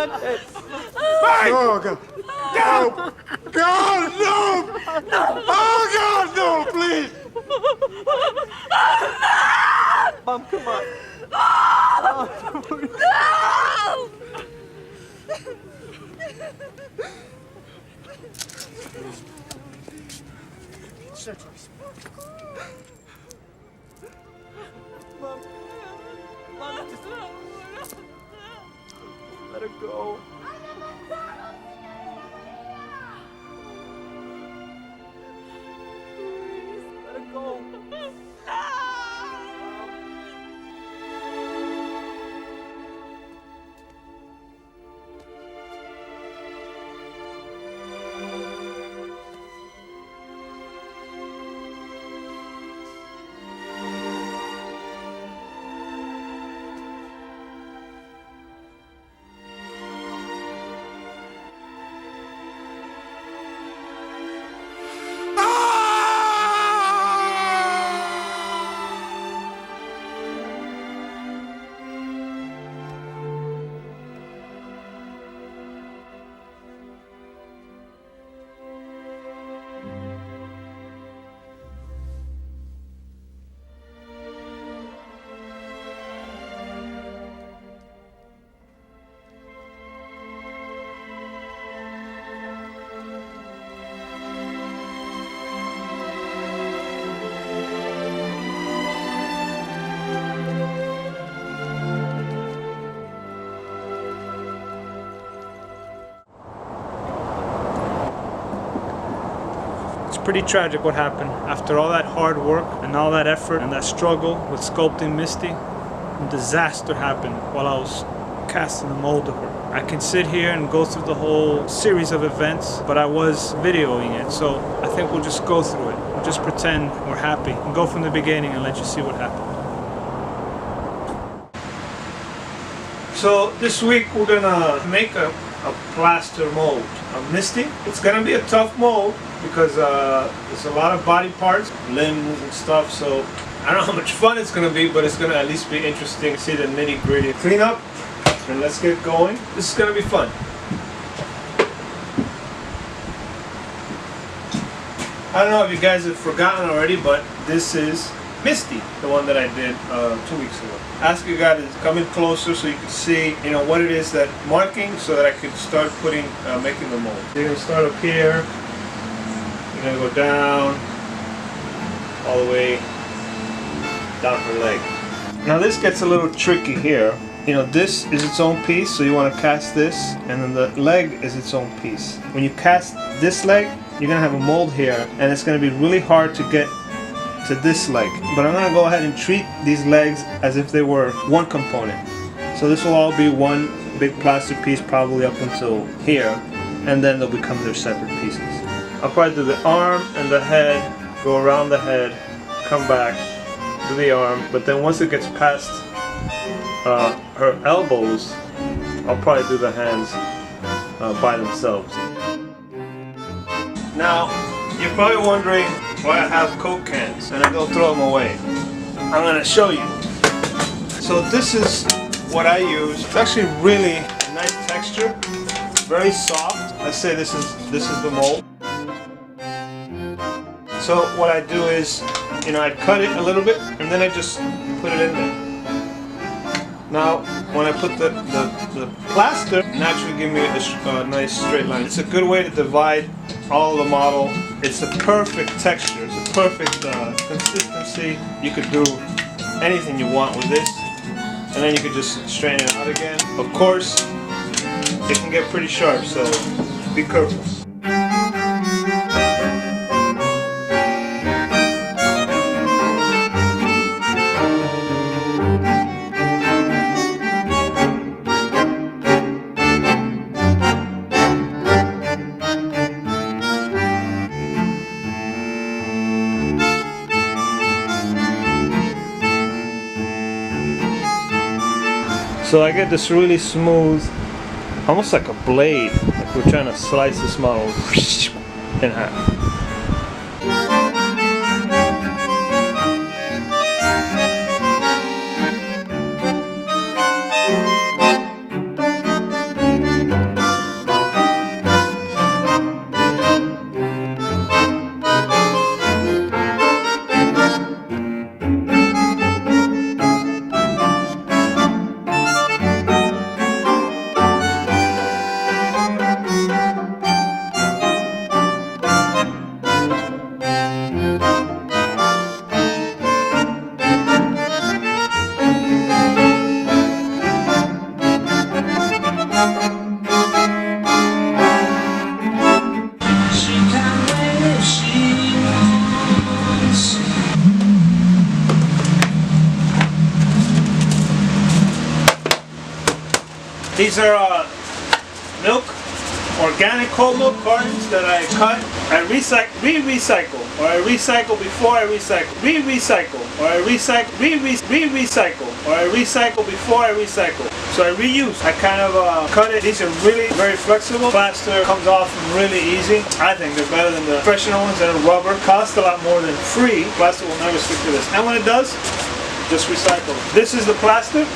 Oh, God. No! God, no! Oh, God, no, please! Mom, come on. Mom. Mom, just let her go. Let her go. It's pretty tragic what happened. After all that hard work and all that effort and that struggle with sculpting Misty, a disaster happened while I was casting the mold of her. I can sit here and go through the whole series of events, but I was videoing it, so I think we'll just go through it. We'll just pretend we're happy and go from the beginning and let you see what happened. So this week we're gonna make a plaster mold of Misty. It's gonna be a tough mold because there's a lot of body parts, limbs and stuff, so I don't know how much fun it's gonna be, but it's gonna at least be interesting to see the nitty gritty. Clean up and let's get going. This is gonna be fun. I don't know if you guys have forgotten already, but this is Misty, the one that I did 2 weeks ago. Ask you guys to come in closer so you can see, what it is that marking, so that I could start making the mold. You're gonna start up here. You're gonna go down, all the way down her leg. Now this gets a little tricky here. This is its own piece, so you want to cast this, and then the leg is its own piece. When you cast this leg, you're gonna have a mold here, and it's gonna be really hard to get to this leg. But I'm gonna go ahead and treat these legs as if they were one component. So this will all be one big plaster piece, probably up until here, and then they'll become their separate pieces. I'll probably do the arm and the head, go around the head, come back, do the arm, but then once it gets past her elbows, I'll probably do the hands by themselves. Now, you're probably wondering why I have Coke cans and I don't throw them away. I'm gonna show you. So this is what I use. It's actually really nice texture, very soft. Let's say this is the mold. So what I do is, I cut it a little bit and then I just put it in there. Now, when I put the plaster, naturally give me a nice straight line. It's a good way to divide all the model. It's a perfect texture. It's a perfect consistency. You could do anything you want with this, and then you could just straighten it out again. Of course, it can get pretty sharp, so be careful. So I get this really smooth, almost like a blade, like we're trying to slice this model in half. These are milk, organic whole milk cartons that I cut. I re-recycle, or I recycle before I recycle. Re-recycle, or I recycle. Re-recycle, or I recycle before I recycle. So I reuse. I kind of cut it. These are really very flexible. Plaster comes off really easy. I think they're better than the professional ones that are rubber. Cost a lot more than free. Plaster will never stick to this. And when it does, just recycle. This is the plaster.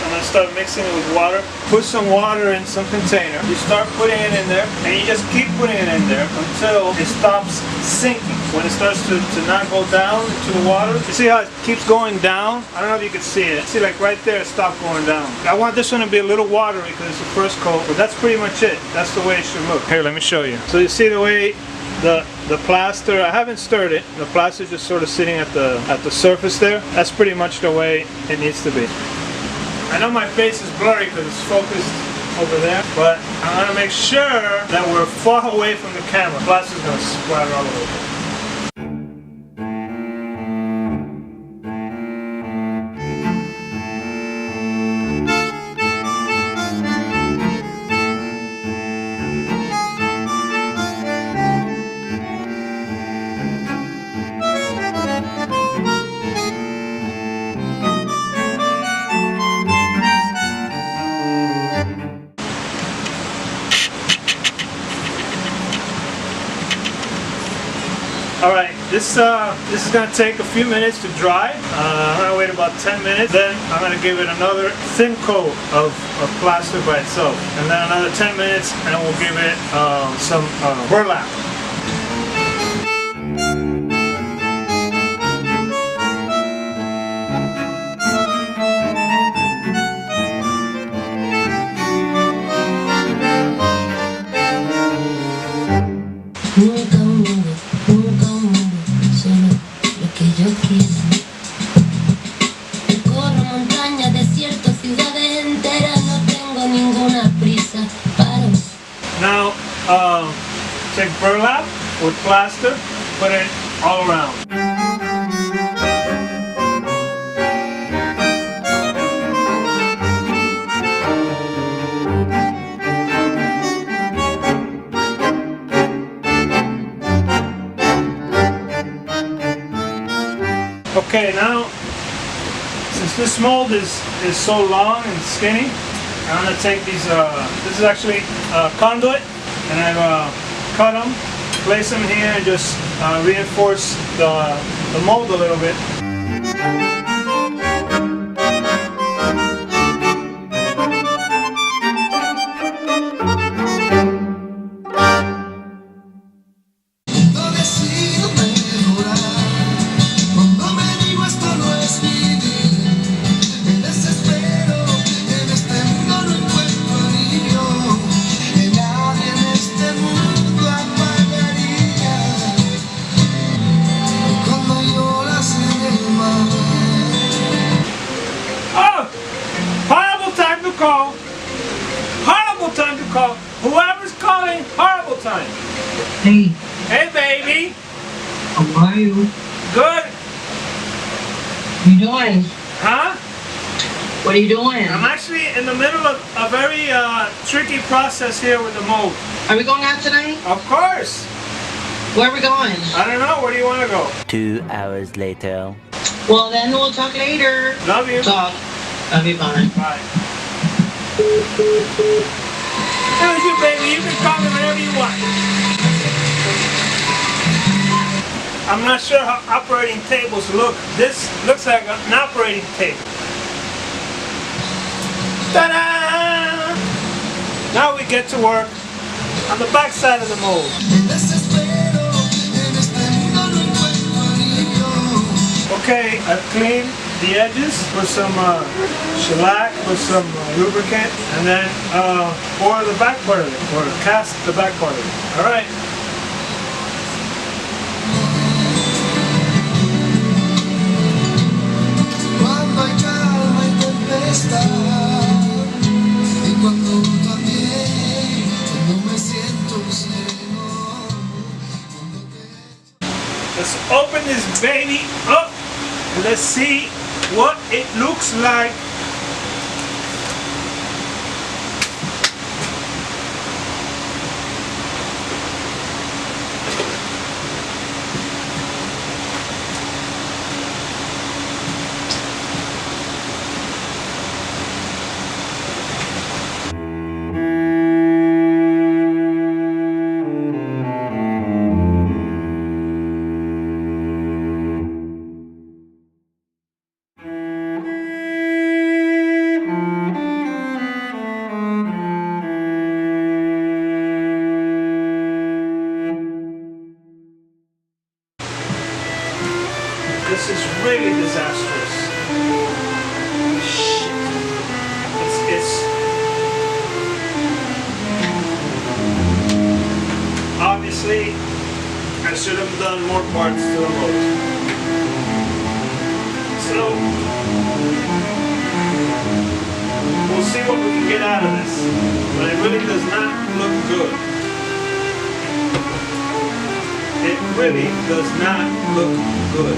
I'm going to start mixing it with water. Put some water in some container. You start putting it in there, and you just keep putting it in there until it stops sinking. When it starts to not go down into the water, you see how it keeps going down? I don't know if you can see it. See, like right there, it stopped going down. I want this one to be a little watery because it's the first coat, but that's pretty much it. That's the way it should look. Here, let me show you. So you see the way the plaster, I haven't stirred it. The plaster is just sort of sitting at the surface there. That's pretty much the way it needs to be. I know my face is blurry because it's focused over there, but I'm going to make sure that we're far away from the camera. The plaster's going to splatter all over. Alright, this is going to take a few minutes to dry. I'm going to wait about 10 minutes. Then I'm going to give it another thin coat of plaster by itself. And then another 10 minutes and we'll give it some burlap. Now, take burlap with plaster, put it all around. Okay, now, since this mold is so long and skinny, I'm going to take these, this is actually conduit, and I've cut them, place them here, and just reinforce the mold a little bit. Horrible time to call. Whoever's calling, horrible time. Hey. Hey, baby. How are you? Good. What are you doing? Huh? What are you doing? I'm actually in the middle of a very tricky process here with the mold. Are we going out tonight? Of course. Where are we going? I don't know. Where do you want to go? 2 hours later. Well, then we'll talk later. Love you. Talk. Love you, bye. Bye. Here's you, baby. You can call me whenever you want. I'm not sure how operating tables look. This looks like an operating table. Ta-da! Now we get to work on the back side of the mold. Okay, I've cleaned the edges with some shellac, with some lubricant, and then pour the back part of it, or cast the back part of it. All right. Let's open this baby up and let's see what it looks like. this is really disastrous. Shit. It's obviously I should have done more parts to the motor. So we'll see what we can get out of this. But it really does not look good. It really does not look good.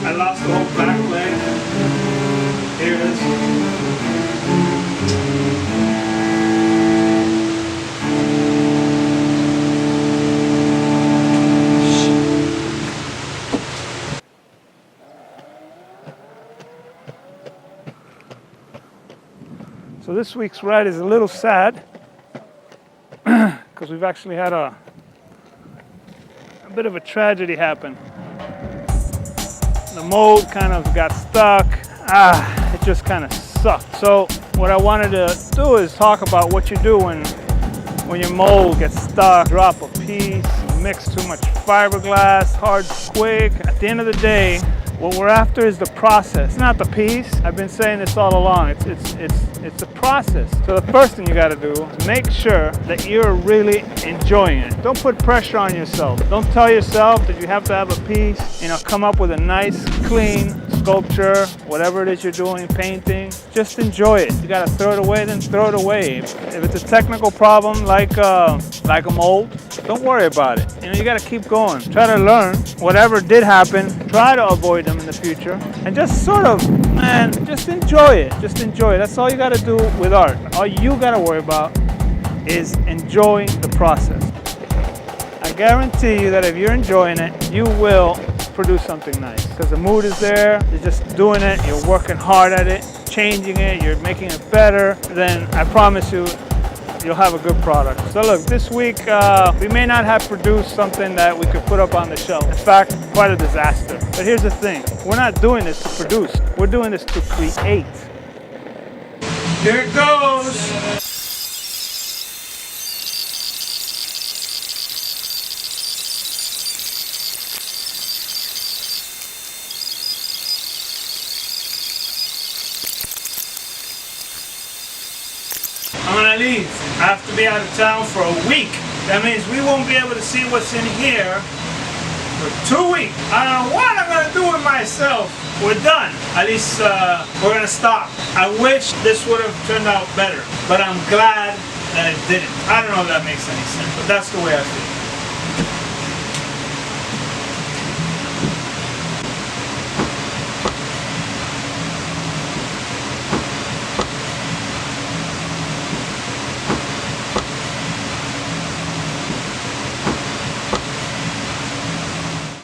I lost the whole back leg. Here it is. So this week's ride is a little sad because we've actually had a bit of a tragedy happen. The mold kind of got stuck. It just kind of sucked. So what I wanted to do is talk about what you do when your mold gets stuck. Drop a piece, mix too much fiberglass, hard quick. At the end of the day, what we're after is the process, not the piece. I've been saying this all along. It's the process. So the first thing you got to do is make sure that you're really enjoying it. Don't put pressure on yourself. Don't tell yourself that you have to have a piece. Come up with a nice, clean sculpture, whatever it is you're doing, painting. Just enjoy it. You got to throw it away, then throw it away. If it's a technical problem like a mold, don't worry about it. You got to keep going. Try to learn whatever did happen. Try to avoid them in the future, and just sort of, just enjoy it. Just enjoy it. That's all you got to do with art. All you got to worry about is enjoying the process. I guarantee you that if you're enjoying it, you will produce something nice, because the mood is there. You're just doing it. You're working hard at it, changing it. You're making it better. Then I promise you, you'll have a good product. So look, this week we may not have produced something that we could put up on the shelf. In fact, quite a disaster. But here's the thing, we're not doing this to produce, we're doing this to create. Here it goes. I'm gonna leave. I have to be out of town for a week. That means we won't be able to see what's in here for 2 weeks. I don't know what I'm gonna do with myself. We're done. At least we're gonna stop. I wish this would have turned out better, but I'm glad that it didn't. I don't know if that makes any sense, but that's the way I feel.